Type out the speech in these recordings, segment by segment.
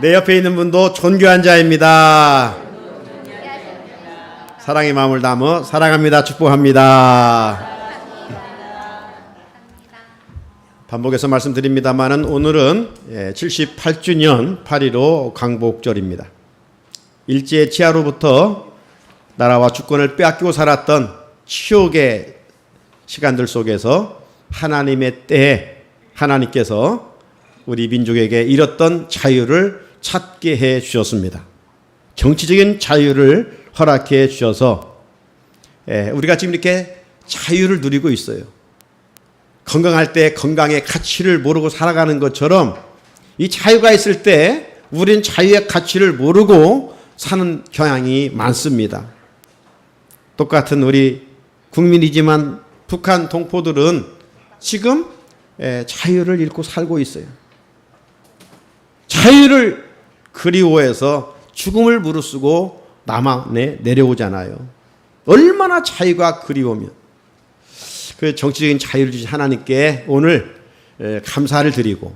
내 옆에 있는 분도 존귀한 자입니다. 사랑의 마음을 담아 사랑합니다. 축복합니다. 반복해서 말씀드립니다만은 오늘은 78주년 8.15 광복절입니다. 일제 치하로부터 나라와 주권을 빼앗기고 살았던 치욕의 시간들 속에서 하나님의 때에 하나님께서 우리 민족에게 잃었던 자유를 찾게 해 주셨습니다. 정치적인 자유를 허락해 주셔서 우리가 지금 이렇게 자유를 누리고 있어요. 건강할 때 건강의 가치를 모르고 살아가는 것처럼 이 자유가 있을 때 우리는 자유의 가치를 모르고 사는 경향이 많습니다. 똑같은 우리 국민이지만 북한 동포들은 지금 자유를 잃고 살고 있어요. 자유를 그리워해서 죽음을 무릅쓰고 남한에 내려오잖아요. 얼마나 자유가 그리우면. 그 정치적인 자유를 주신 하나님께 오늘 감사를 드리고,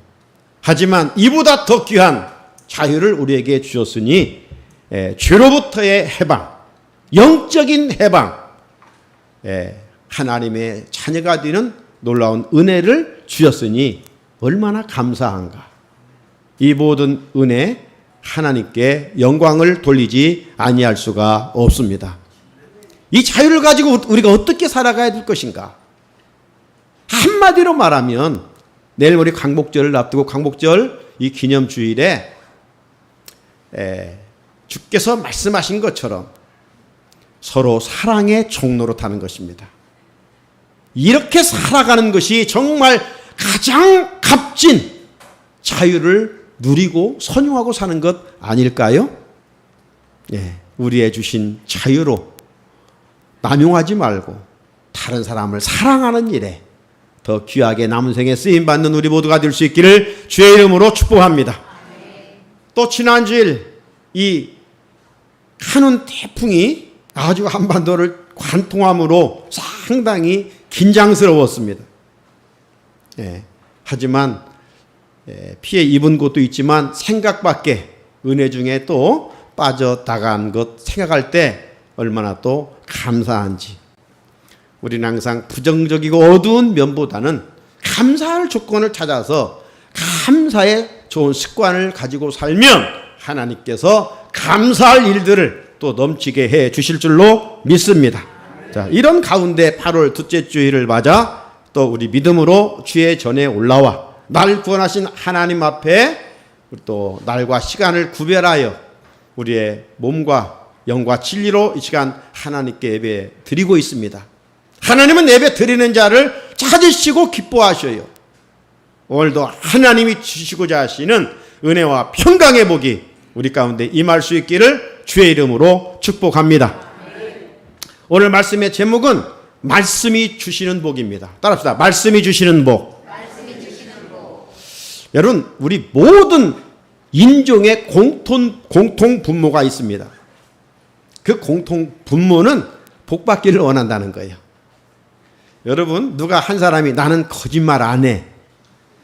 하지만 이보다 더 귀한 자유를 우리에게 주셨으니 죄로부터의 해방, 영적인 해방, 하나님의 자녀가 되는 놀라운 은혜를 주셨으니 얼마나 감사한가. 이 모든 은혜 하나님께 영광을 돌리지 아니할 수가 없습니다. 이 자유를 가지고 우리가 어떻게 살아가야 될 것인가. 한마디로 말하면 내일 모레 광복절을 앞두고 광복절 이 기념주일에 주께서 말씀하신 것처럼 서로 사랑의 종로로 타는 것입니다. 이렇게 살아가는 것이 정말 가장 값진 자유를 누리고 선용하고 사는 것 아닐까요? 우리의 주신 자유로 남용하지 말고 다른 사람을 사랑하는 일에 더 귀하게 남은 생에 쓰임받는 우리 모두가 될 수 있기를 주의 이름으로 축복합니다. 또 지난주일 이 카눈 태풍이 아주 한반도를 관통함으로 상당히 긴장스러웠습니다. 하지만 피해 입은 곳도 있지만 생각밖에 은혜 중에 또 빠져나간 것 생각할 때 얼마나 또 감사한지. 우리는 항상 부정적이고 어두운 면보다는 감사할 조건을 찾아서 감사의 좋은 습관을 가지고 살면 하나님께서 감사할 일들을 또 넘치게 해 주실 줄로 믿습니다. 자, 이런 가운데 8월 둘째 주일을 맞아 또 우리 믿음으로 주의 전에 올라와 날 구원하신 하나님 앞에 또 날과 시간을 구별하여 우리의 몸과 영과 진리로 이 시간 하나님께 예배 드리고 있습니다. 하나님은 예배 드리는 자를 찾으시고 기뻐하셔요. 오늘도 하나님이 주시고자 하시는 은혜와 평강의 복이 우리 가운데 임할 수 있기를 주의 이름으로 축복합니다. 오늘 말씀의 제목은 말씀이 주시는 복입니다. 따라합시다. 말씀이 주시는 복. 여러분, 우리 모든 인종의 공통 분모가 있습니다. 그 공통 분모는 복받기를 원한다는 거예요. 여러분, 누가 한 사람이 나는 거짓말 안 해.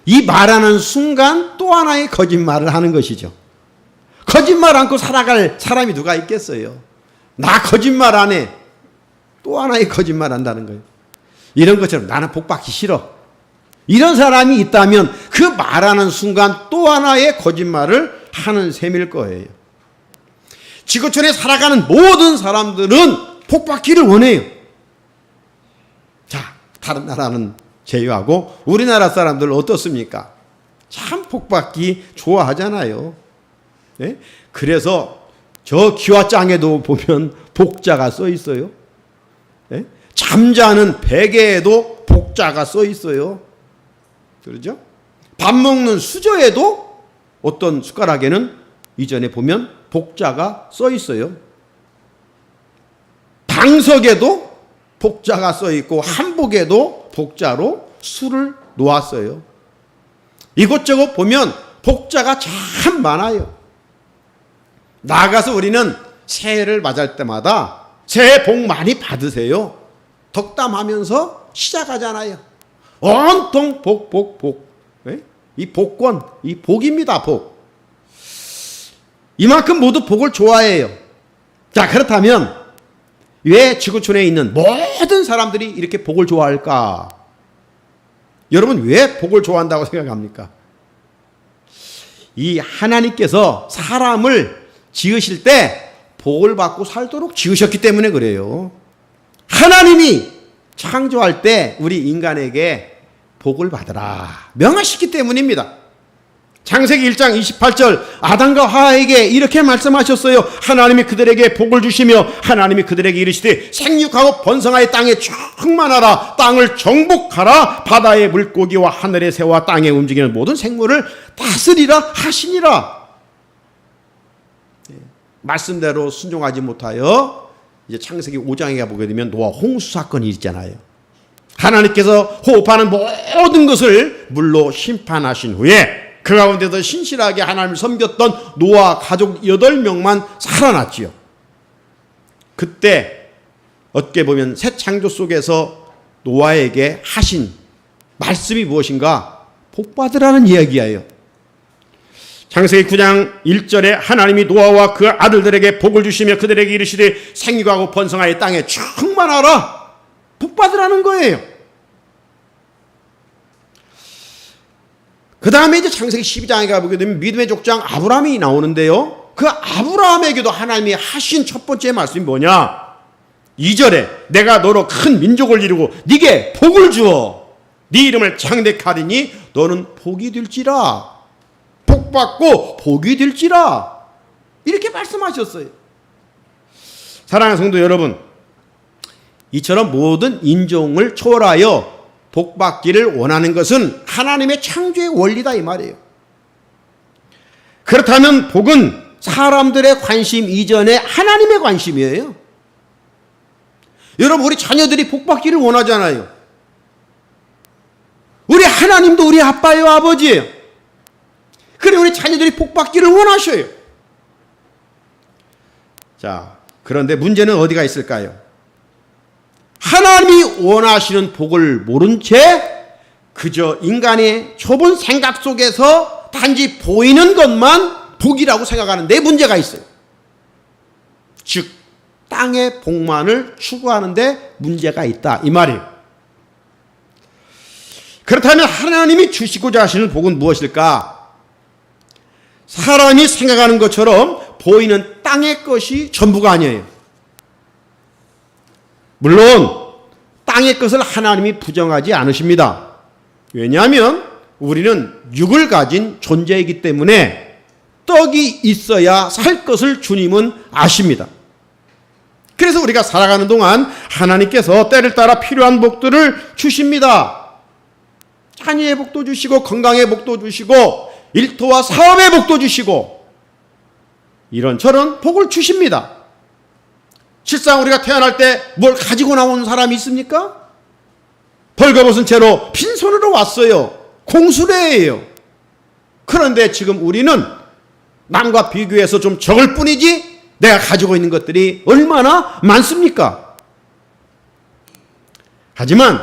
이 말하는 순간 또 하나의 거짓말을 하는 것이죠. 거짓말 않고 살아갈 사람이 누가 있겠어요? 나 거짓말 안 해. 또 하나의 거짓말 한다는 거예요. 이런 것처럼 나는 복받기 싫어. 이런 사람이 있다면 그 말하는 순간 또 하나의 거짓말을 하는 셈일 거예요. 지구촌에 살아가는 모든 사람들은 복받기를 원해요. 자, 다른 나라는 제외하고 우리나라 사람들 어떻습니까? 참 복받기 좋아하잖아요. 네? 그래서 저 기와장에도 보면 복자가 써 있어요. 네? 잠자는 베개에도 복자가 써 있어요. 그렇죠? 밥 먹는 수저에도 어떤 숟가락에는 이전에 보면 복자가 써 있어요. 방석에도 복자가 써 있고 한복에도 복자로 술을 놓았어요. 이곳저곳 보면 복자가 참 많아요. 나가서 우리는 새해를 맞을 때마다 새해 복 많이 받으세요. 덕담하면서 시작하잖아요. 온통 복. 이 복권, 이 복입니다, 복. 이만큼 모두 복을 좋아해요. 자, 그렇다면 왜 지구촌에 있는 모든 사람들이 이렇게 복을 좋아할까? 여러분, 왜 복을 좋아한다고 생각합니까? 이 하나님께서 사람을 지으실 때 복을 받고 살도록 지으셨기 때문에 그래요. 하나님이 창조할 때 우리 인간에게 복을 받으라 명하시기 때문입니다. 창세기 1장 28절 아담과 하와에게 이렇게 말씀하셨어요. 하나님이 그들에게 복을 주시며 하나님이 그들에게 이르시되 생육하고 번성하여 땅에 충만하라. 땅을 정복하라. 바다의 물고기와 하늘의 새와 땅에 움직이는 모든 생물을 다스리라 하시니라. 말씀대로 순종하지 못하여 이제 창세기 5장에 가보게 되면 노아 홍수 사건이 있잖아요. 하나님께서 호흡하는 모든 것을 물로 심판하신 후에 그 가운데서 신실하게 하나님을 섬겼던 노아 가족 8명만 살아났지요. 그때 어떻게 보면 새 창조 속에서 노아에게 하신 말씀이 무엇인가? 복받으라는 이야기예요. 창세기 9장 1절에 하나님이 노아와 그 아들들에게 복을 주시며 그들에게 이르시되 생육하고 번성하여 땅에 충만하라. 복받으라는 거예요. 그 다음에 이제 창세기 12장에 가보게 되면 믿음의 족장 아브라함이 나오는데요. 그 아브라함에게도 하나님이 하신 첫 번째 말씀이 뭐냐? 2절에 내가 너로 큰 민족을 이루고 네게 복을 주어 네 이름을 창대하리니 너는 복이 될지라. 복받고 복이 될지라. 이렇게 말씀하셨어요. 사랑하는 성도 여러분, 이처럼 모든 인종을 초월하여 복받기를 원하는 것은 하나님의 창조의 원리다 이 말이에요. 그렇다면 복은 사람들의 관심 이전에 하나님의 관심이에요. 여러분, 우리 자녀들이 복받기를 원하잖아요. 우리 하나님도 우리 아빠예요, 아버지예요. 그래, 우리 자녀들이 복받기를 원하셔요. 자, 그런데 문제는 어디가 있을까요? 하나님이 원하시는 복을 모른 채 그저 인간의 좁은 생각 속에서 단지 보이는 것만 복이라고 생각하는데 문제가 있어요. 즉 땅의 복만을 추구하는데 문제가 있다 이 말이에요. 그렇다면 하나님이 주시고자 하시는 복은 무엇일까? 사람이 생각하는 것처럼 보이는 땅의 것이 전부가 아니에요. 물론 땅의 것을 하나님이 부정하지 않으십니다. 왜냐하면 우리는 육을 가진 존재이기 때문에 떡이 있어야 살 것을 주님은 아십니다. 그래서 우리가 살아가는 동안 하나님께서 때를 따라 필요한 복들을 주십니다. 자녀의 복도 주시고 건강의 복도 주시고 일터와 사업의 복도 주시고 이런저런 복을 주십니다. 실상 우리가 태어날 때 뭘 가지고 나온 사람이 있습니까? 벌거벗은 채로 빈손으로 왔어요. 공수레예요. 그런데 지금 우리는 남과 비교해서 좀 적을 뿐이지 내가 가지고 있는 것들이 얼마나 많습니까? 하지만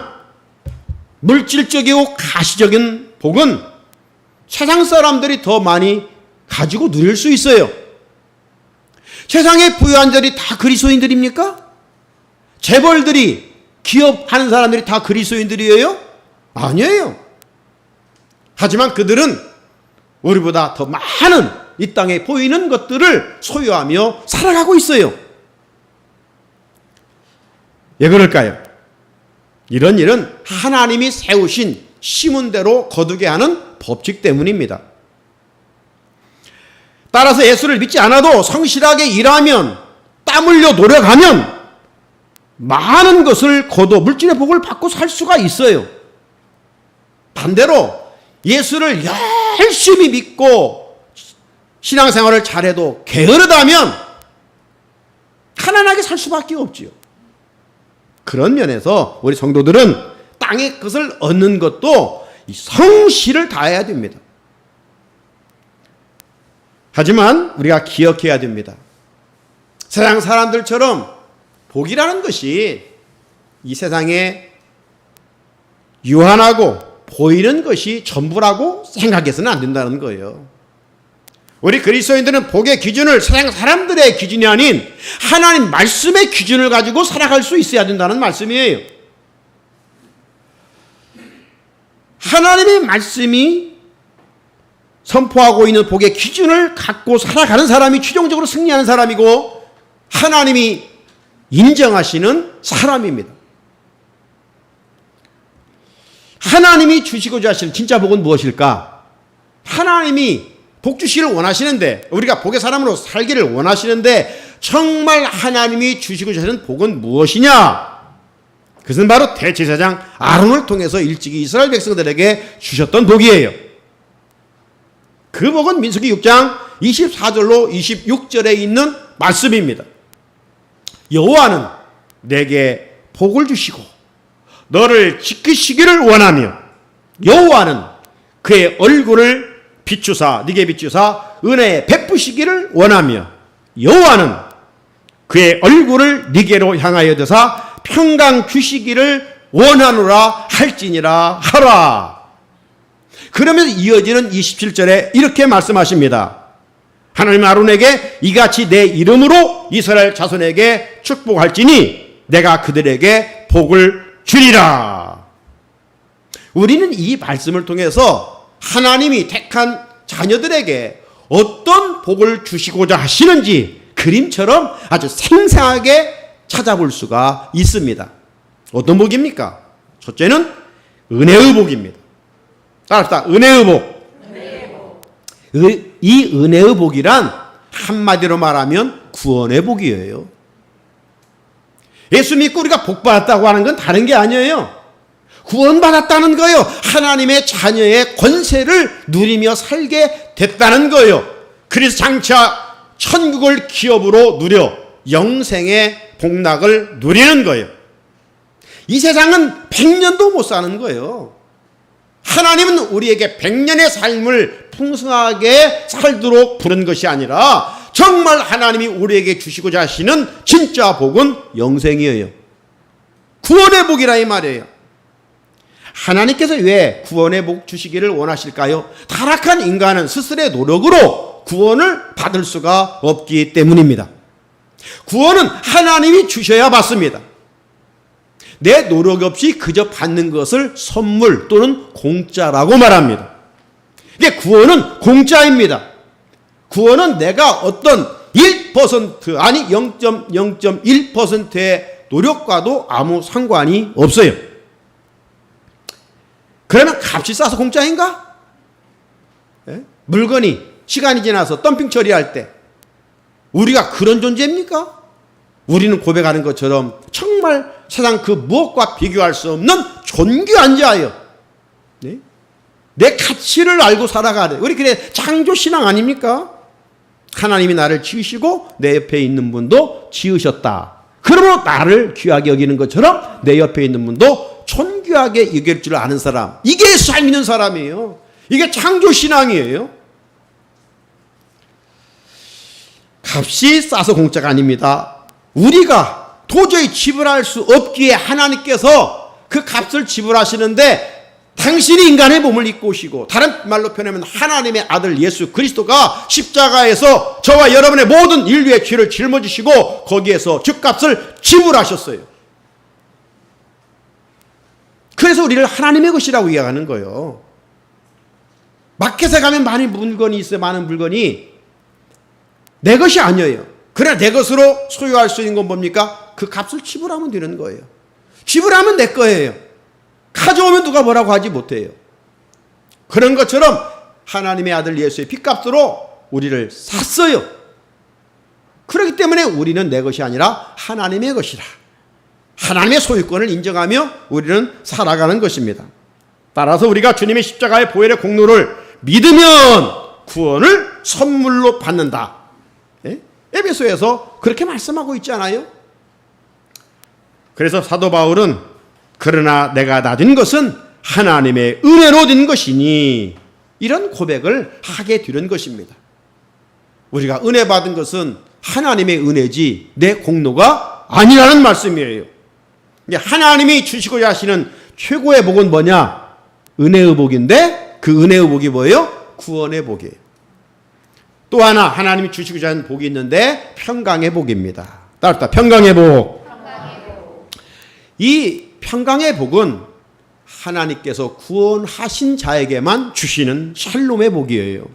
물질적이고 가시적인 복은 세상 사람들이 더 많이 가지고 누릴 수 있어요. 세상에 부유한 자들이 다 그리스도인들입니까? 재벌들이, 기업하는 사람들이 다 그리스도인들이에요? 아니에요. 하지만 그들은 우리보다 더 많은 이 땅에 보이는 것들을 소유하며 살아가고 있어요. 왜 그럴까요? 이런 일은 하나님이 세우신 심은 대로 거두게 하는 법칙 때문입니다. 따라서 예수를 믿지 않아도 성실하게 일하면 땀 흘려 노력하면 많은 것을 거둬 물질의 복을 받고 살 수가 있어요. 반대로 예수를 열심히 믿고 신앙생활을 잘해도 게으르다면 가난하게 살 수밖에 없지요. 그런 면에서 우리 성도들은 땅의 것을 얻는 것도 성실을 다해야 됩니다. 하지만 우리가 기억해야 됩니다. 세상 사람들처럼 복이라는 것이 이 세상에 유한하고 보이는 것이 전부라고 생각해서는 안 된다는 거예요. 우리 그리스도인들은 복의 기준을 세상 사람들의 기준이 아닌 하나님 말씀의 기준을 가지고 살아갈 수 있어야 된다는 말씀이에요. 하나님의 말씀이 선포하고 있는 복의 기준을 갖고 살아가는 사람이 최종적으로 승리하는 사람이고 하나님이 인정하시는 사람입니다. 하나님이 주시고자 하시는 진짜 복은 무엇일까? 하나님이 복 주시기를 원하시는데, 우리가 복의 사람으로 살기를 원하시는데 정말 하나님이 주시고자 하시는 복은 무엇이냐? 그것은 바로 대제사장 아론을 통해서 일찍이 이스라엘 백성들에게 주셨던 복이에요. 그 복은 민수기 6장 24절로 26절에 있는 말씀입니다. 여호와는 내게 복을 주시고 너를 지키시기를 원하며 여호와는 그의 얼굴을 비추사 네게 비추사 은혜에 베푸시기를 원하며 여호와는 그의 얼굴을 네게로 향하여 드사 평강 주시기를 원하노라 할지니라 하라. 그러면서 이어지는 27절에 이렇게 말씀하십니다. 하나님 아론에게 이같이 내 이름으로 이스라엘 자손에게 축복할지니 내가 그들에게 복을 주리라. 우리는 이 말씀을 통해서 하나님이 택한 자녀들에게 어떤 복을 주시고자 하시는지 그림처럼 아주 생생하게 찾아볼 수가 있습니다. 어떤 복입니까? 첫째는 은혜의 복입니다. 따라합시다. 은혜의 복. 이 은혜의 복이란 한마디로 말하면 구원의 복이에요. 예수 믿고 우리가 복 받았다고 하는 건 다른 게 아니에요. 구원받았다는 거예요. 하나님의 자녀의 권세를 누리며 살게 됐다는 거예요. 그래서 장차 천국을 기업으로 누려 영생의 복락을 누리는 거예요. 이 세상은 100년도 못 사는 거예요. 하나님은 우리에게 100년의 삶을 풍성하게 살도록 부른 것이 아니라 정말 하나님이 우리에게 주시고자 하시는 진짜 복은 영생이에요. 구원의 복이라 이 말이에요. 하나님께서 왜 구원의 복 주시기를 원하실까요? 타락한 인간은 스스로의 노력으로 구원을 받을 수가 없기 때문입니다. 구원은 하나님이 주셔야 받습니다. 내 노력 없이 그저 받는 것을 선물 또는 공짜라고 말합니다. 이게 구원은 공짜입니다. 구원은 내가 어떤 1% 아니 0.0.1%의 노력과도 아무 상관이 없어요. 그러면 값이 싸서 공짜인가? 예? 물건이 시간이 지나서 덤핑 처리할 때 우리가 그런 존재입니까? 우리는 고백하는 것처럼 정말 세상 그 무엇과 비교할 수 없는 존귀한 자예요. 네? 내 가치를 알고 살아가는 우리 그래 창조신앙 아닙니까? 하나님이 나를 지으시고 내 옆에 있는 분도 지으셨다. 그러므로 나를 귀하게 여기는 것처럼 내 옆에 있는 분도 존귀하게 여길 줄 아는 사람. 이게 삶 있는 사람이에요. 이게 창조신앙이에요. 값이 싸서 공짜가 아닙니다. 우리가 도저히 지불할 수 없기에 하나님께서 그 값을 지불하시는데 당신이 인간의 몸을 입고 오시고 다른 말로 표현하면 하나님의 아들 예수 그리스도가 십자가에서 저와 여러분의 모든 인류의 죄를 짊어지시고 거기에서 죗값을 지불하셨어요. 그래서 우리를 하나님의 것이라고 이야기하는 거예요. 마켓에 가면 많은 물건이 있어요. 많은 물건이 내 것이 아니에요. 그러나 내 것으로 소유할 수 있는 건 뭡니까? 그 값을 지불하면 되는 거예요. 지불하면 내 거예요. 가져오면 누가 뭐라고 하지 못해요. 그런 것처럼 하나님의 아들 예수의 핏값으로 우리를 샀어요. 그렇기 때문에 우리는 내 것이 아니라 하나님의 것이라. 하나님의 소유권을 인정하며 우리는 살아가는 것입니다. 따라서 우리가 주님의 십자가의 보혈의 공로를 믿으면 구원을 선물로 받는다. 예? 에베소에서 그렇게 말씀하고 있지 않아요? 그래서 사도 바울은 그러나 내가 받은 것은 하나님의 은혜로 얻은 것이니 이런 고백을 하게 되는 것입니다. 우리가 은혜 받은 것은 하나님의 은혜지 내 공로가 아니라는 말씀이에요. 하나님이 주시고자 하시는 최고의 복은 뭐냐? 은혜의 복인데 그 은혜의 복이 뭐예요? 구원의 복이에요. 또 하나 하나님이 주시고자 하는 복이 있는데 평강의 복입니다. 따뜻하 평강의 복. 이 평강의 복은 하나님께서 구원하신 자에게만 주시는 샬롬의 복이에요.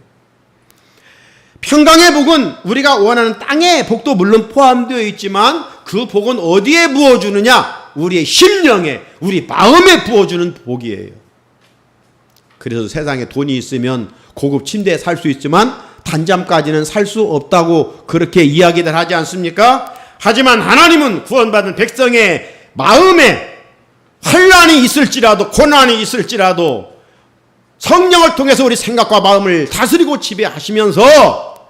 평강의 복은 우리가 원하는 땅의 복도 물론 포함되어 있지만 그 복은 어디에 부어주느냐? 우리의 심령에, 우리 마음에 부어주는 복이에요. 그래서 세상에 돈이 있으면 고급 침대에 살 수 있지만 단잠까지는 살 수 없다고 그렇게 이야기들 하지 않습니까? 하지만 하나님은 구원받은 백성의 마음에 환난이 있을지라도 고난이 있을지라도 성령을 통해서 우리 생각과 마음을 다스리고 지배하시면서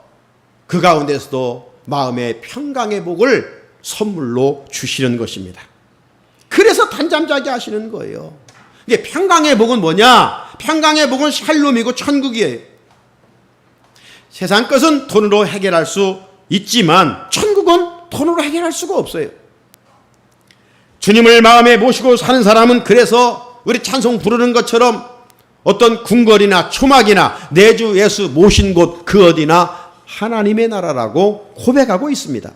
그 가운데서도 마음의 평강의 복을 선물로 주시는 것입니다. 그래서 단잠 자게 하시는 거예요. 이게 평강의 복은 뭐냐? 평강의 복은 샬롬이고 천국이에요. 세상 것은 돈으로 해결할 수 있지만 천국은 돈으로 해결할 수가 없어요. 주님을 마음에 모시고 사는 사람은 그래서 우리 찬송 부르는 것처럼 어떤 궁궐이나 초막이나 내주 예수 모신 곳 그 어디나 하나님의 나라라고 고백하고 있습니다.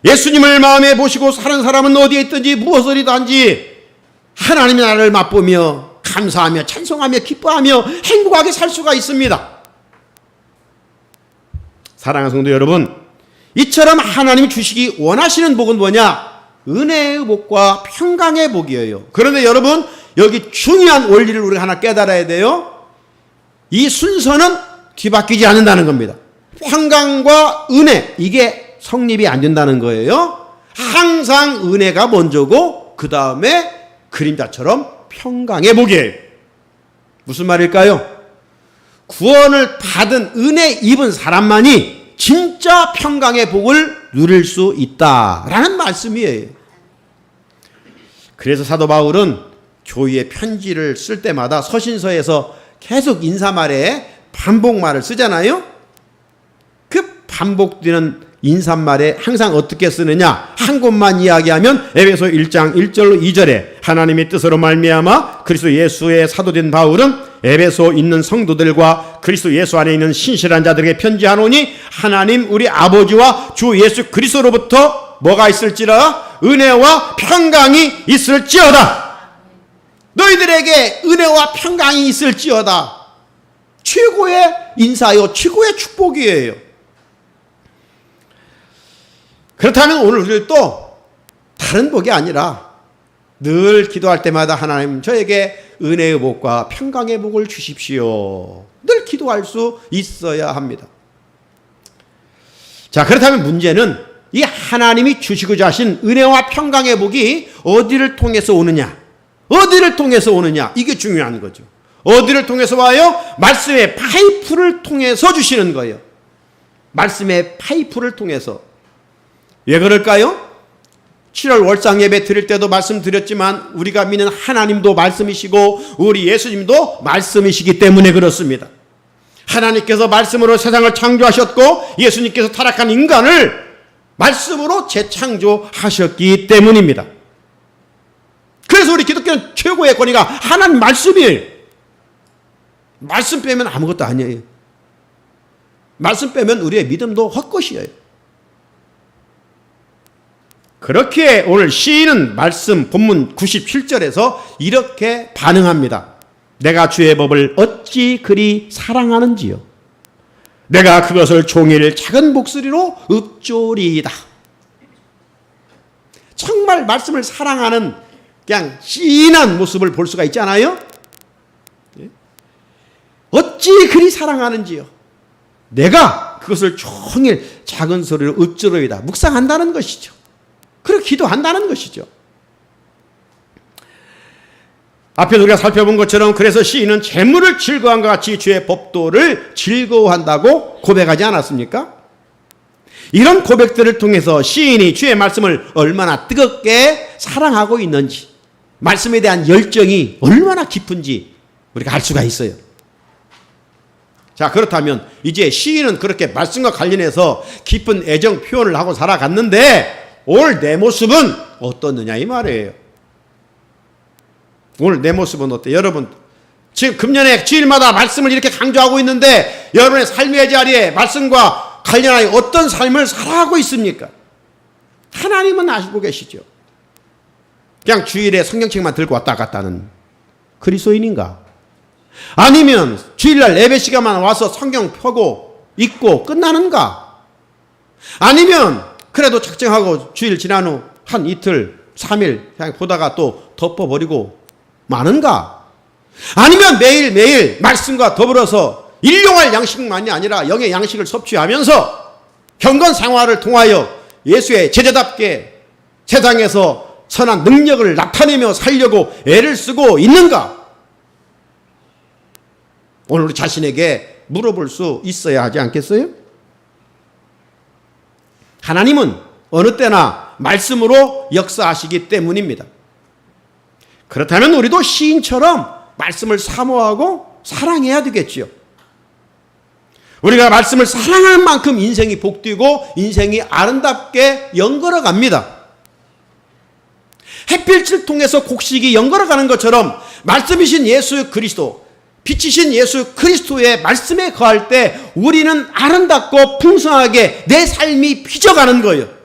예수님을 마음에 모시고 사는 사람은 어디에 있든지 무엇을 하든지 하나님의 나라를 맛보며 감사하며 찬송하며 기뻐하며 행복하게 살 수가 있습니다. 사랑하는 성도 여러분, 이처럼 하나님이 주시기 원하시는 복은 뭐냐? 은혜의 복과 평강의 복이에요. 그런데 여러분, 여기 중요한 원리를 우리가 하나 깨달아야 돼요. 이 순서는 뒤바뀌지 않는다는 겁니다. 평강과 은혜, 이게 성립이 안 된다는 거예요. 항상 은혜가 먼저고 그 다음에 그림자처럼 평강의 복이에요. 무슨 말일까요? 구원을 받은 은혜 입은 사람만이 진짜 평강의 복을 누릴 수 있다라는 말씀이에요. 그래서 사도 바울은 교회에 편지를 쓸 때마다 서신서에서 계속 인사말에 반복말을 쓰잖아요. 그 반복되는 인사말에 항상 어떻게 쓰느냐? 한 곳만 이야기하면 에베소 1장 1절로 2절에 하나님의 뜻으로 말미암아 그리스도 예수의 사도된 바울은 에베소 있는 성도들과 그리스도 예수 안에 있는 신실한 자들에게 편지하노니 하나님 우리 아버지와 주 예수 그리스도로부터 뭐가 있을지라? 은혜와 평강이 있을지어다. 너희들에게 은혜와 평강이 있을지어다. 최고의 인사요, 최고의 축복이에요. 그렇다면 오늘 우리도 다른 복이 아니라 늘 기도할 때마다 하나님 저에게 은혜의 복과 평강의 복을 주십시오. 늘 기도할 수 있어야 합니다. 자, 그렇다면 문제는 이 하나님이 주시고자 하신 은혜와 평강의 복이 어디를 통해서 오느냐? 어디를 통해서 오느냐? 이게 중요한 거죠. 어디를 통해서 와요? 말씀의 파이프를 통해서 주시는 거예요. 말씀의 파이프를 통해서. 왜 그럴까요? 7월 월상 예배 드릴 때도 말씀드렸지만 우리가 믿는 하나님도 말씀이시고 우리 예수님도 말씀이시기 때문에 그렇습니다. 하나님께서 말씀으로 세상을 창조하셨고 예수님께서 타락한 인간을 말씀으로 재창조하셨기 때문입니다. 그래서 우리 기독교는 최고의 권위가 하나님 말씀이에요. 말씀 빼면 아무것도 아니에요. 말씀 빼면 우리의 믿음도 헛것이에요. 그렇게 오늘 시인은 말씀 본문 97절에서 이렇게 반응합니다. 내가 주의 법을 어찌 그리 사랑하는지요. 내가 그것을 종일 작은 목소리로 읊조리이다. 정말 말씀을 사랑하는 그냥 진한 모습을 볼 수가 있잖아요. 어찌 그리 사랑하는지요. 내가 그것을 종일 작은 소리로 읊조리이다. 묵상한다는 것이죠. 그렇게 기도한다는 것이죠. 앞에서 우리가 살펴본 것처럼 그래서 시인은 재물을 즐거워함과 같이 주의 법도를 즐거워한다고 고백하지 않았습니까? 이런 고백들을 통해서 시인이 주의 말씀을 얼마나 뜨겁게 사랑하고 있는지, 말씀에 대한 열정이 얼마나 깊은지 우리가 알 수가 있어요. 자, 그렇다면 이제 시인은 그렇게 말씀과 관련해서 깊은 애정 표현을 하고 살아갔는데 오늘 내 모습은 어떻느냐 이 말이에요. 오늘 내 모습은 어때요? 여러분 지금 금년에 주일마다 말씀을 이렇게 강조하고 있는데 여러분의 삶의 자리에 말씀과 관련하여 어떤 삶을 살아가고 있습니까? 하나님은 아시고 계시죠. 그냥 주일에 성경책만 들고 왔다 갔다 하는 그리스도인인가? 아니면 주일날 예배 시간만 와서 성경 펴고 읽고 끝나는가? 아니면 그래도 작정하고 주일 지난 후 한 이틀, 3일 그냥 보다가 또 덮어버리고 마는가? 아니면 매일매일 말씀과 더불어서 일용할 양식만이 아니라 영의 양식을 섭취하면서 경건 생활을 통하여 예수의 제자답게 세상에서 선한 능력을 나타내며 살려고 애를 쓰고 있는가? 오늘 우리 자신에게 물어볼 수 있어야 하지 않겠어요? 하나님은 어느 때나 말씀으로 역사하시기 때문입니다. 그렇다면 우리도 시인처럼 말씀을 사모하고 사랑해야 되겠지요. 우리가 말씀을 사랑하는 만큼 인생이 복되고 인생이 아름답게 연걸어 갑니다. 햇빛을 통해서 곡식이 연걸어 가는 것처럼 말씀이신 예수 그리스도, 빛이신 예수 그리스도의 말씀에 거할 때 우리는 아름답고 풍성하게 내 삶이 빚어가는 거예요.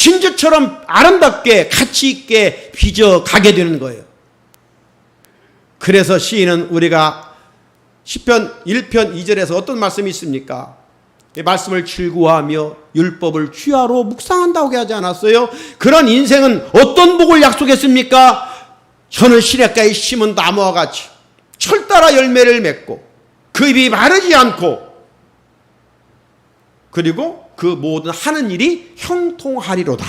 진주처럼 아름답게 가치 있게 빚어가게 되는 거예요. 그래서 시인은 우리가 시편 1편 2절에서 어떤 말씀이 있습니까? 이 말씀을 즐거워하며 율법을 주야로 묵상한다고 하지 않았어요? 그런 인생은 어떤 복을 약속했습니까? 저는 시냇가에 심은 나무와 같이 철 따라 열매를 맺고 그 잎이 마르지 않고 그리고 그 모든 하는 일이 형통하리로다.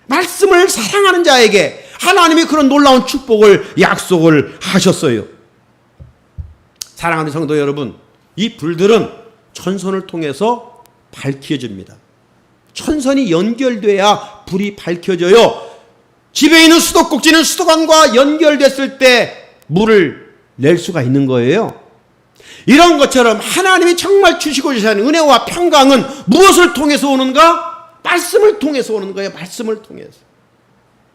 말씀을 사랑하는 자에게 하나님이 그런 놀라운 축복을 약속을 하셨어요. 사랑하는 성도 여러분, 이 불들은 천선을 통해서 밝혀집니다. 천선이 연결돼야 불이 밝혀져요. 집에 있는 수도꼭지는 수도관과 연결됐을 때 물을 낼 수가 있는 거예요. 이런 것처럼 하나님이 정말 주시고 계시는 은혜와 평강은 무엇을 통해서 오는가? 말씀을 통해서 오는 거예요. 말씀을 통해서.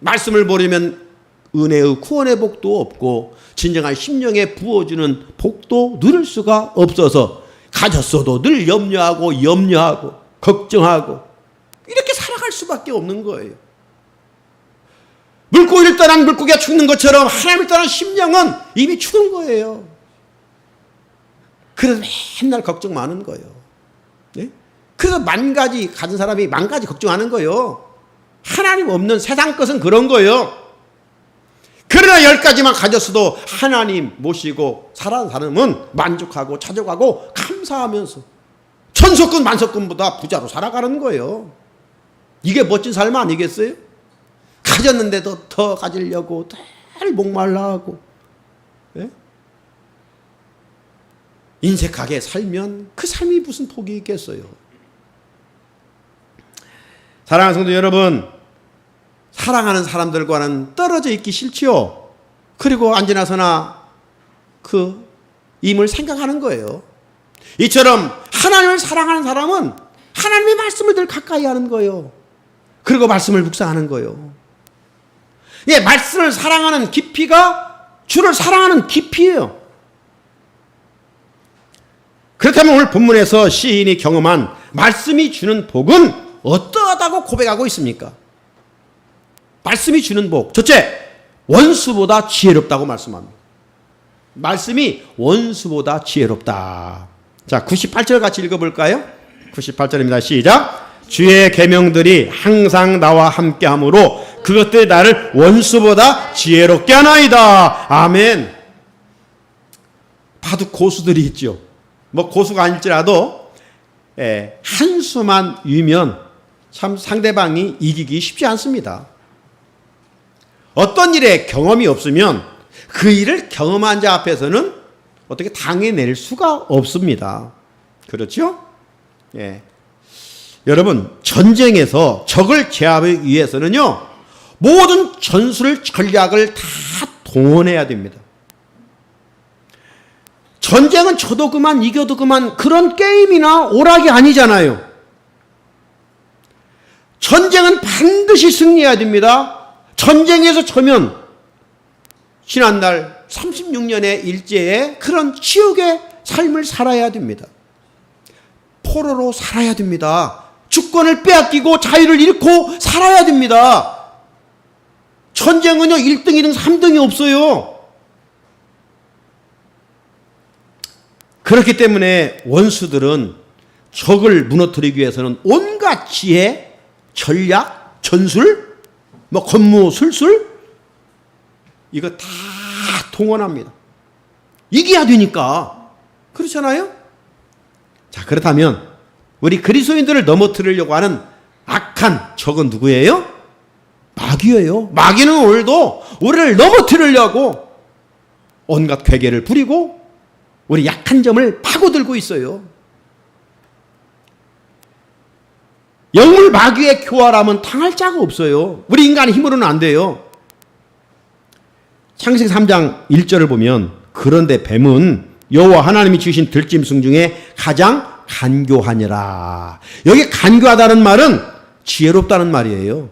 말씀을 모르면 은혜의 구원의 복도 없고 진정한 심령에 부어주는 복도 누릴 수가 없어서 가졌어도 늘 염려하고 걱정하고 이렇게 살아갈 수밖에 없는 거예요. 물고기를 떠난 물고기가 죽는 것처럼 하나님을 떠난 심령은 이미 죽은 거예요. 그래서 맨날 걱정 많은 거예요. 네? 그래서 만 가지 가진 사람이 만 가지 걱정하는 거예요. 하나님 없는 세상 것은 그런 거예요. 그러나 10가지만 가졌어도 하나님 모시고 살아가는 사람은 만족하고 찾아가고 감사하면서 천석군 만석군보다 부자로 살아가는 거예요. 이게 멋진 삶 아니겠어요? 가졌는데도 더 가지려고 늘 목말라 하고 네? 인색하게 살면 그 삶이 무슨 복이 있겠어요? 사랑하는 성도 여러분, 사랑하는 사람들과는 떨어져 있기 싫지요. 그리고 언제나서나 그 임을 생각하는 거예요. 이처럼 하나님을 사랑하는 사람은 하나님의 말씀을 늘 가까이 하는 거예요. 그리고 말씀을 묵상하는 거예요. 예, 말씀을 사랑하는 깊이가 주를 사랑하는 깊이예요. 그렇다면 오늘 본문에서 시인이 경험한 말씀이 주는 복은 어떠하다고 고백하고 있습니까? 말씀이 주는 복. 첫째, 원수보다 지혜롭다고 말씀합니다. 말씀이 원수보다 지혜롭다. 자, 98절 같이 읽어볼까요? 98절입니다. 시작. 주의 계명들이 항상 나와 함께하므로 그것들이 나를 원수보다 지혜롭게 하나이다. 아멘. 바둑 고수들이 있죠. 뭐 고수가 아닐지라도 한 수만 위면 참 상대방이 이기기 쉽지 않습니다. 어떤 일에 경험이 없으면 그 일을 경험한 자 앞에서는 어떻게 당해낼 수가 없습니다. 그렇죠? 예. 여러분, 전쟁에서 적을 제압하기 위해서는요, 모든 전술 전략을 다 동원해야 됩니다. 전쟁은 져도 그만 이겨도 그만 그런 게임이나 오락이 아니잖아요. 전쟁은 반드시 승리해야 됩니다. 전쟁에서 져면 지난날 36년의 일제의 그런 치욕의 삶을 살아야 됩니다. 포로로 살아야 됩니다. 주권을 빼앗기고 자유를 잃고 살아야 됩니다. 전쟁은요 1등, 2등, 3등이 없어요. 그렇기 때문에 원수들은 적을 무너뜨리기 위해서는 온갖 지혜, 전략, 전술, 권무, 술술 이거 다 동원합니다. 이겨야 되니까. 그렇잖아요? 자, 그렇다면 우리 그리스도인들을 넘어뜨리려고 하는 악한 적은 누구예요? 마귀예요. 마귀는 오늘도 우리를 넘어뜨리려고 온갖 괴계를 부리고 우리 약한 점을 파고들고 있어요. 영물 마귀의 교활함은 당할 자가 없어요. 우리 인간의 힘으로는 안 돼요. 창세기 3장 1절을 보면 그런데 뱀은 여호와 하나님이 지으신 들짐승 중에 가장 간교하니라. 여기 간교하다는 말은 지혜롭다는 말이에요.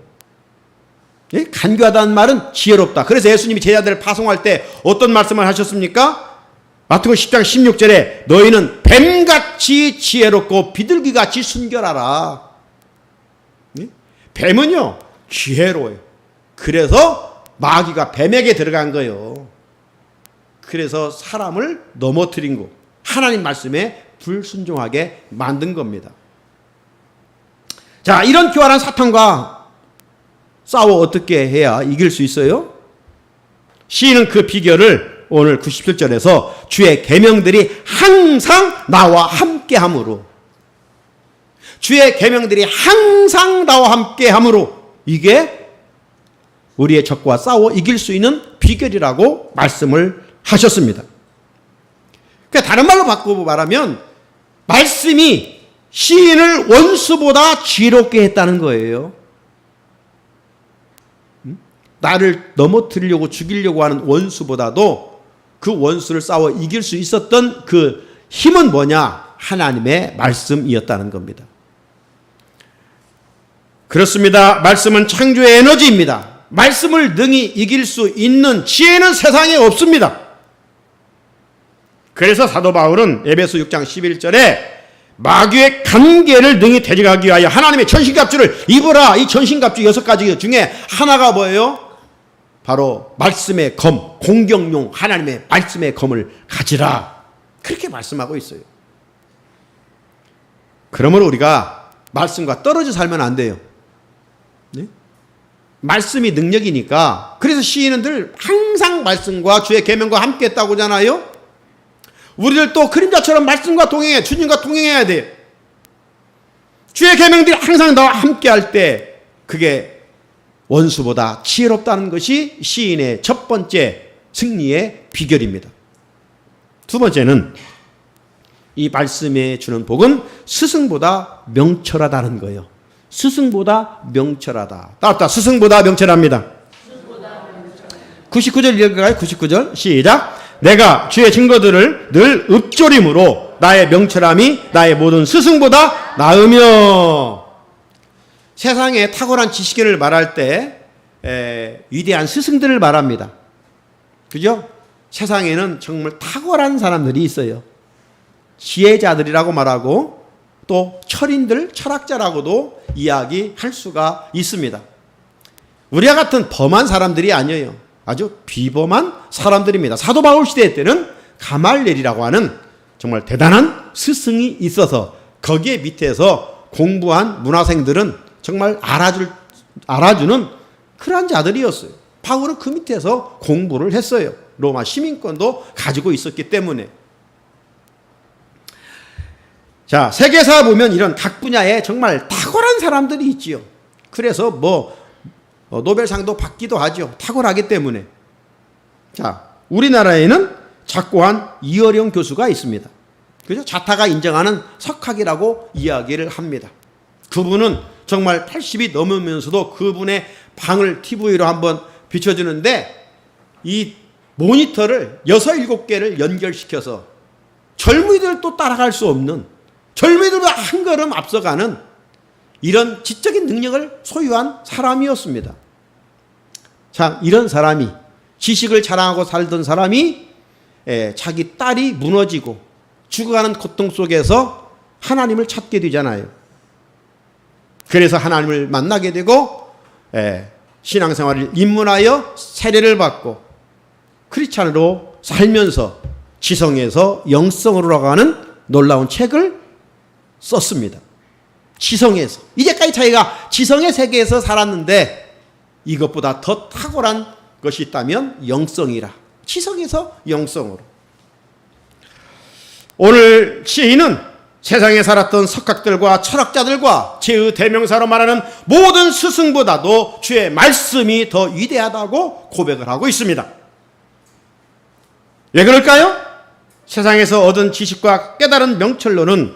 예? 간교하다는 말은 지혜롭다. 그래서 예수님이 제자들을 파송할 때 어떤 말씀을 하셨습니까? 마태복음 10장 16절에 너희는 뱀같이 지혜롭고 비둘기같이 순결하라. 예? 뱀은요 지혜로워요. 그래서 마귀가 뱀에게 들어간 거예요. 그래서 사람을 넘어뜨린 거, 하나님 말씀에 불순종하게 만든 겁니다. 자, 이런 교활한 사탄과 싸워 어떻게 해야 이길 수 있어요? 시인은 그 비결을 오늘 97절에서 주의 계명들이 항상 나와 함께함으로, 주의 계명들이 항상 나와 함께함으로 이게 우리의 적과 싸워 이길 수 있는 비결이라고 말씀을 하셨습니다. 그러니까 다른 말로 바꾸고 말하면 말씀이 시인을 원수보다 지혜롭게 했다는 거예요. 나를 넘어뜨리려고 죽이려고 하는 원수보다도 그 원수를 싸워 이길 수 있었던 그 힘은 뭐냐? 하나님의 말씀이었다는 겁니다. 그렇습니다. 말씀은 창조의 에너지입니다. 말씀을 능히 이길 수 있는 지혜는 세상에 없습니다. 그래서 사도 바울은 에베소 6장 11절에 마귀의 간계를 능히 대적하기 위하여 하나님의 전신갑주를 입으라. 이 전신갑주 6가지 중에 하나가 뭐예요? 바로 말씀의 검, 공격용 하나님의 말씀의 검을 가지라. 그렇게 말씀하고 있어요. 그러므로 우리가 말씀과 떨어져 살면 안 돼요. 네? 말씀이 능력이니까. 그래서 시인은 늘 항상 말씀과 주의 계명과 함께 했다고 하잖아요. 우리들 또 그림자처럼 말씀과 동행해, 주님과 동행해야 돼요. 주의 계명들이 항상 나와 함께 할 때 그게 원수보다 지혜롭다는 것이 시인의 첫 번째 승리의 비결입니다. 두 번째는 이 말씀에 주는 복은 스승보다 명철하다는 거예요. 스승보다 명철하다. 따뜻하 스승보다 명철합니다. 99절 읽을까요? 99절 시작. 내가 주의 증거들을 늘 읊조림으로 나의 명철함이 나의 모든 스승보다 나으며. 세상에 탁월한 지식인을 말할 때 위대한 스승들을 말합니다. 그죠? 세상에는 정말 탁월한 사람들이 있어요. 지혜자들이라고 말하고 또 철인들, 철학자라고도 이야기할 수가 있습니다. 우리와 같은 범한 사람들이 아니에요. 아주 비범한 사람들입니다. 사도 바울 시대 때는 가말리엘이라고 하는 정말 대단한 스승이 있어서 거기에 밑에서 공부한 문화생들은 정말 알아주는 그러한 자들이었어요. 바울은 그 밑에서 공부를 했어요. 로마 시민권도 가지고 있었기 때문에. 자, 세계사 보면 이런 각 분야에 정말 탁월한 사람들이 있지요. 그래서 노벨상도 받기도 하죠. 탁월하기 때문에. 자, 우리나라에는 작고한 이어령 교수가 있습니다. 그죠? 자타가 인정하는 석학이라고 이야기를 합니다. 그분은 정말 80이 넘으면서도 그분의 방을 TV로 한번 비춰주는데 이 모니터를 6, 7개를 연결시켜서 젊은이들도 따라갈 수 없는, 젊은이들보다 한 걸음 앞서가는 이런 지적인 능력을 소유한 사람이었습니다. 자, 이런 사람이, 지식을 자랑하고 살던 사람이 자기 딸이 무너지고 죽어가는 고통 속에서 하나님을 찾게 되잖아요. 그래서 하나님을 만나게 되고 신앙생활을 입문하여 세례를 받고 크리스찬으로 살면서 지성에서 영성으로 가는 놀라운 책을 썼습니다. 지성에서. 이제까지 자기가 지성의 세계에서 살았는데 이것보다 더 탁월한 것이 있다면 영성이라. 지성에서 영성으로. 오늘 시인은 세상에 살았던 석학들과 철학자들과 제의 대명사로 말하는 모든 스승보다도 주의 말씀이 더 위대하다고 고백을 하고 있습니다. 왜 그럴까요? 세상에서 얻은 지식과 깨달은 명철로는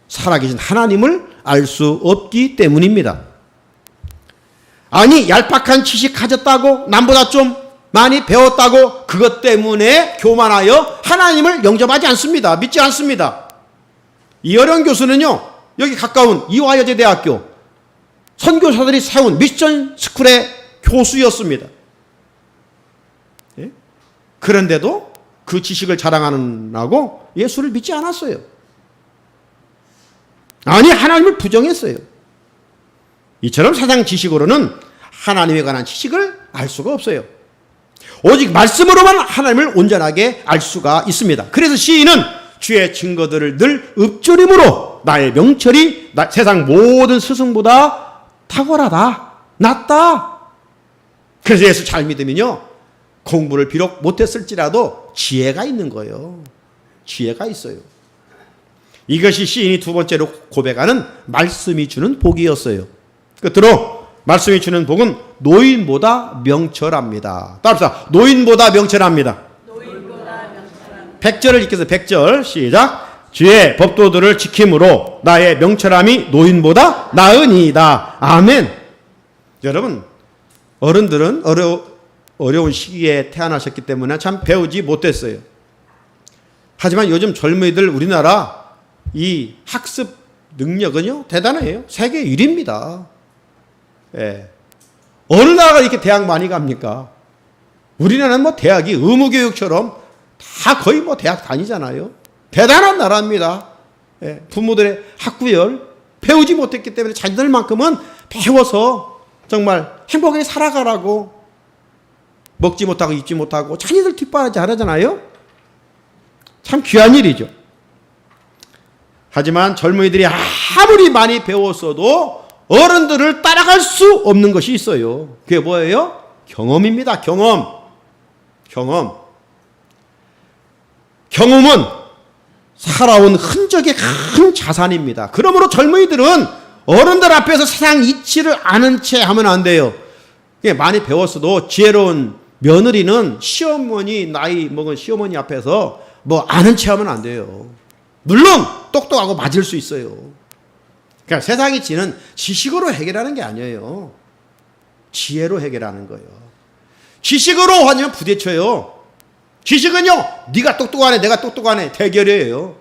살아계신 하나님을 알 수 없기 때문입니다. 아니, 얄팍한 지식 가졌다고, 남보다 좀 많이 배웠다고 그것 때문에 교만하여 하나님을 영접하지 않습니다. 믿지 않습니다. 이어령 교수는요, 여기 가까운 이화여자대학교 선교사들이 세운 미션 스쿨의 교수였습니다. 예? 그런데도 그 지식을 자랑하느라고 예수를 믿지 않았어요. 아니, 하나님을 부정했어요. 이처럼 세상 지식으로는 하나님에 관한 지식을 알 수가 없어요. 오직 말씀으로만 하나님을 온전하게 알 수가 있습니다. 그래서 시인은 주의 증거들을 늘 읊조림으로 나의 명철이 세상 모든 스승보다 탁월하다, 낫다. 그래서 예수 잘 믿으면요, 공부를 비록 못했을지라도 지혜가 있는 거예요. 지혜가 있어요. 이것이 시인이 두 번째로 고백하는 말씀이 주는 복이었어요. 끝으로 말씀이 주는 복은 노인보다 명철합니다. 따라합시다. 노인보다 명철합니다. 100절을 읽겠습니다. 100절 시작. 주의 법도들을 지킴으로 나의 명철함이 노인보다 나으니이다. 아멘. 여러분, 어른들은 어려운 시기에 태어나셨기 때문에 참 배우지 못했어요. 하지만 요즘 젊은이들 우리나라 이 학습 능력은요 대단해요. 세계 1위입니다. 예. 어느 나라가 이렇게 대학 많이 갑니까? 우리나라는 뭐 대학이 의무교육처럼 다 거의 뭐 대학 다니잖아요. 대단한 나라입니다. 예. 부모들의 학구열 배우지 못했기 때문에 자녀들만큼은 배워서 정말 행복하게 살아가라고 먹지 못하고 입지 못하고 자녀들 뒷바라지 하잖아요. 참 귀한 일이죠. 하지만 젊은이들이 아무리 많이 배웠어도 어른들을 따라갈 수 없는 것이 있어요. 그게 뭐예요? 경험입니다. 경험은 살아온 흔적의 큰 자산입니다. 그러므로 젊은이들은 어른들 앞에서 세상 이치를 아는 채 하면 안 돼요. 많이 배웠어도 지혜로운 며느리는 시어머니, 나이 먹은 시어머니 앞에서 뭐 아는 채 하면 안 돼요. 물론 똑똑하고 맞을 수 있어요. 그러니까 세상의 지는 지식으로 해결하는 게 아니에요. 지혜로 해결하는 거예요. 지식으로 하면 부딪혀요. 지식은요, 네가 똑똑하네, 내가 똑똑하네 대결이에요.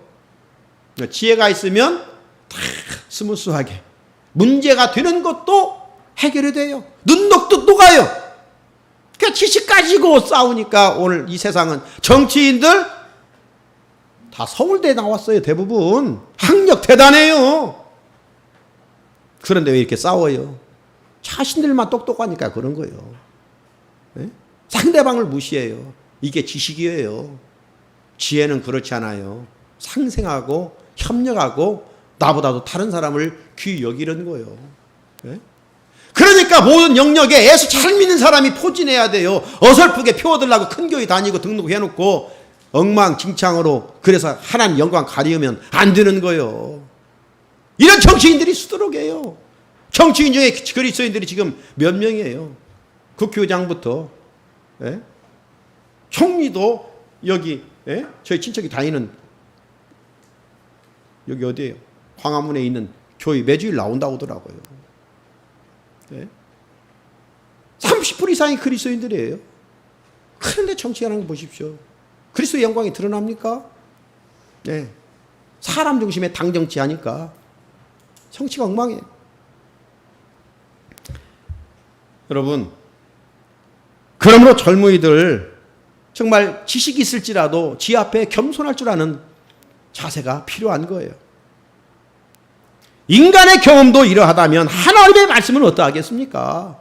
지혜가 있으면 다 스무스하게 문제가 되는 것도 해결이 돼요. 눈독도 녹아요. 그러니까 지식 가지고 싸우니까 오늘 이 세상은 정치인들 다 서울대 나왔어요. 대부분 학력 대단해요. 그런데 왜 이렇게 싸워요? 자신들만 똑똑하니까 그런 거예요. 네? 상대방을 무시해요. 이게 지식이에요. 지혜는 그렇지 않아요. 상생하고 협력하고 나보다도 다른 사람을 귀히 여기는 거예요. 네? 그러니까 모든 영역에 예수 잘 믿는 사람이 포진해야 돼요. 어설프게 표 얻으려고 큰 교회 다니고 등록해놓고 엉망진창으로 그래서 하나님 영광 가리우면 안 되는 거예요. 이런 정치인들이 수두룩해요. 정치인 중에 그리스도인들이 지금 몇 명이에요. 국회의장부터 총리도 여기 저희 친척이 다니는 여기 어디예요? 광화문에 있는 교회 매주일 나온다고 하더라고요. 30% 이상이 그리스도인들이에요. 그런데 정치하는 거 보십시오. 그리스도의 영광이 드러납니까? 네. 사람 중심의 당 정치하니까 정치가 엉망이에요. 여러분, 그러므로 젊은이들 정말 지식이 있을지라도 지 앞에 겸손할 줄 아는 자세가 필요한 거예요. 인간의 경험도 이러하다면 하나님의 말씀은 어떠하겠습니까?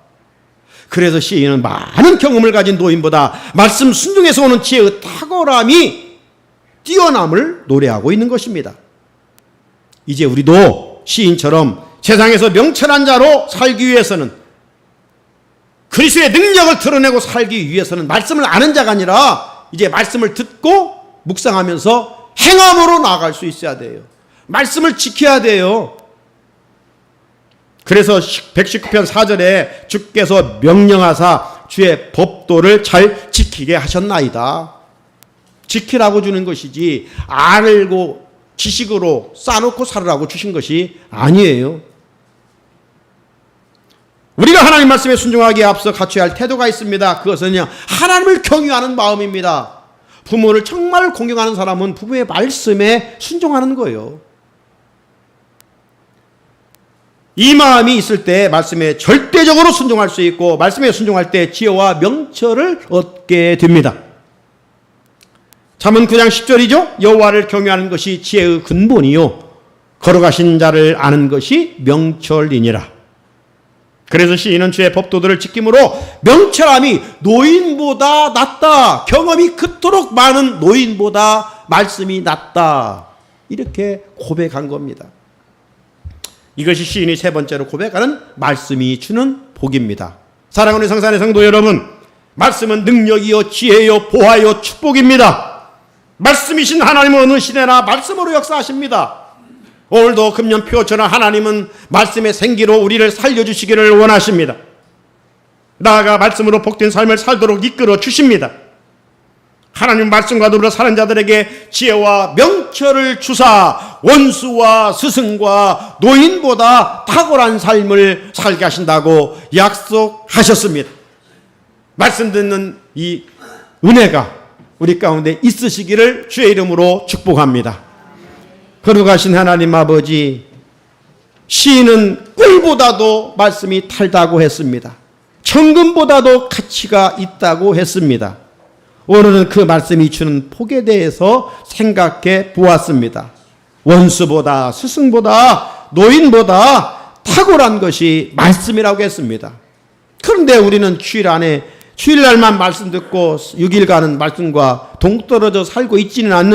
그래서 시인은 많은 경험을 가진 노인보다 말씀 순종에서 오는 지혜의 탁월함이 뛰어남을 노래하고 있는 것입니다. 이제 우리도 시인처럼 세상에서 명철한 자로 살기 위해서는, 그리스도의 능력을 드러내고 살기 위해서는 말씀을 아는 자가 아니라 이제 말씀을 듣고 묵상하면서 행함으로 나아갈 수 있어야 돼요. 말씀을 지켜야 돼요. 그래서 119편 4절에 주께서 명령하사 주의 법도를 잘 지키게 하셨나이다. 지키라고 주는 것이지 알고 지식으로 쌓아놓고 살으라고 주신 것이 아니에요. 우리가 하나님 말씀에 순종하기에 앞서 갖춰야 할 태도가 있습니다. 그것은요, 하나님을 경유하는 마음입니다. 부모를 정말 공경하는 사람은 부모의 말씀에 순종하는 거예요. 이 마음이 있을 때 말씀에 절대적으로 순종할 수 있고, 말씀에 순종할 때 지혜와 명철을 얻게 됩니다. 잠언 9장 10절이죠. 여호와를 경외하는 것이 지혜의 근본이요 걸어가신 자를 아는 것이 명철이니라. 그래서 시인은 주의 법도들을 지킴으로 명철함이 노인보다 낫다. 경험이 그토록 많은 노인보다 말씀이 낫다. 이렇게 고백한 겁니다. 이것이 시인이 세 번째로 고백하는 말씀이 주는 복입니다. 사랑하는 성산의 성도 여러분, 말씀은 능력이요 지혜요 보화요 축복입니다. 말씀이신 하나님은 어느 시대나 말씀으로 역사하십니다. 오늘도 금년표처럼 하나님은 말씀의 생기로 우리를 살려주시기를 원하십니다. 나아가 말씀으로 복된 삶을 살도록 이끌어 주십니다. 하나님 말씀과 더불어 사는 자들에게 지혜와 명철을 주사 원수와 스승과 노인보다 탁월한 삶을 살게 하신다고 약속하셨습니다. 말씀 듣는 이 은혜가 우리 가운데 있으시기를 주의 이름으로 축복합니다. 거룩하신 하나님 아버지, 시인은 꿀보다도 말씀이 달다고 했습니다. 청금보다도 가치가 있다고 했습니다. 오늘은 그 말씀이 주는 복에 대해서 생각해 보았습니다. 원수보다 스승보다 노인보다 탁월한 것이 말씀이라고 했습니다. 그런데 우리는 주일날만 말씀 듣고 6일간은 말씀과 동떨어져 살고 있지는 않는